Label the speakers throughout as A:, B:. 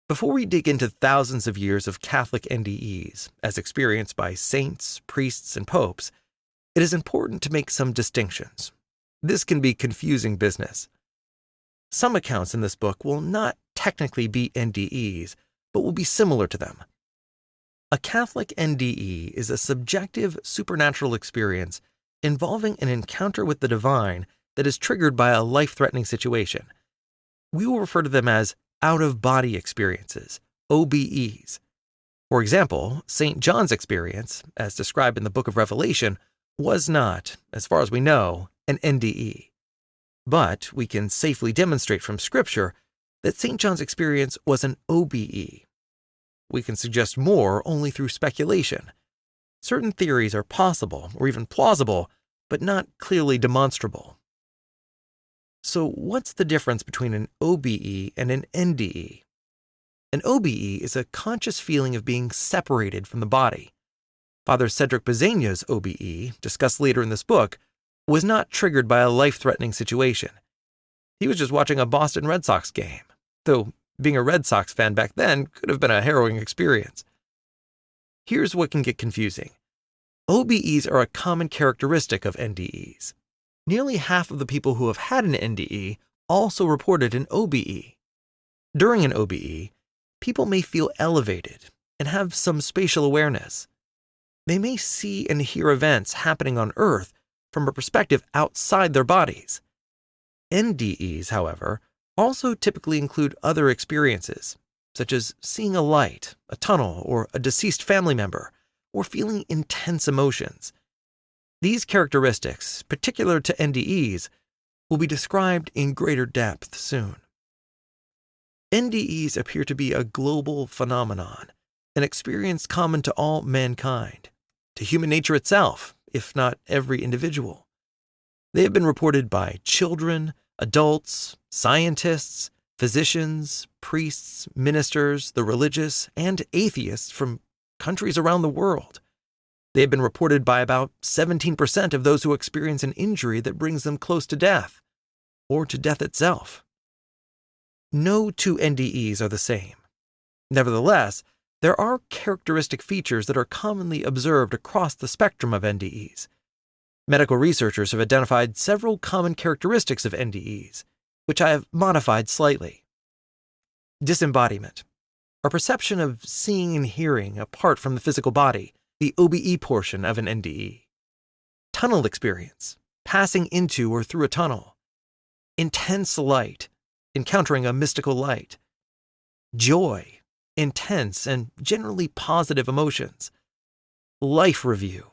A: Before we dig into thousands of years of Catholic NDEs, as experienced by saints, priests, and popes, it is important to make some distinctions. This can be confusing business. Some accounts in this book will not technically be NDEs, but will be similar to them. A Catholic NDE is a subjective supernatural experience involving an encounter with the divine that is triggered by a life-threatening situation. We will refer to them as out-of-body experiences, OBEs. For example, St. John's experience, as described in the book of Revelation, was not, as far as we know, an NDE. But we can safely demonstrate from Scripture that St. John's experience was an OBE. We can suggest more only through speculation. Certain theories are possible or even plausible, but not clearly demonstrable. So what's the difference between an OBE and an NDE? An OBE is a conscious feeling of being separated from the body. Father Cedric Bazania's OBE, discussed later in this book, was not triggered by a life-threatening situation. He was just watching a Boston Red Sox game, though being a Red Sox fan back then could have been a harrowing experience. Here's what can get confusing. OBEs are a common characteristic of NDEs. Nearly half of the people who have had an NDE also reported an OBE. During an OBE, people may feel elevated and have some spatial awareness. They may see and hear events happening on Earth from a perspective outside their bodies. NDEs, however, also typically include other experiences, such as seeing a light, a tunnel, or a deceased family member, or feeling intense emotions. These characteristics, particular to NDEs, will be described in greater depth soon. NDEs appear to be a global phenomenon, an experience common to all mankind, to human nature itself, if not every individual. They have been reported by children, adults, scientists, physicians, priests, ministers, the religious, and atheists from countries around the world. They have been reported by about 17% of those who experience an injury that brings them close to death, or to death itself. No two NDEs are the same. Nevertheless, there are characteristic features that are commonly observed across the spectrum of NDEs. Medical researchers have identified several common characteristics of NDEs, which I have modified slightly. Disembodiment, our perception of seeing and hearing apart from the physical body, the OBE portion of an NDE. Tunnel experience, passing into or through a tunnel. Intense light, encountering a mystical light. Joy, intense and generally positive emotions. Life review,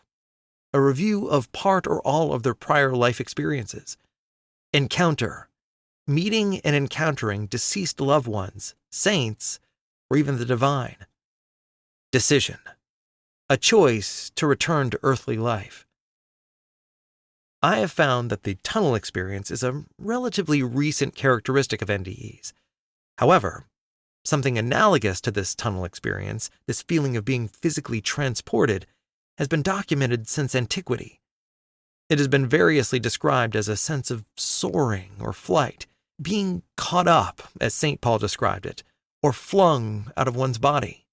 A: a review of part or all of their prior life experiences. Encounter, meeting and encountering deceased loved ones, saints, or even the divine. Decision, a choice to return to earthly life. I have found that the tunnel experience is a relatively recent characteristic of NDEs. However, something analogous to this tunnel experience, this feeling of being physically transported, has been documented since antiquity. It has been variously described as a sense of soaring or flight, being caught up, as St. Paul described it, or flung out of one's body.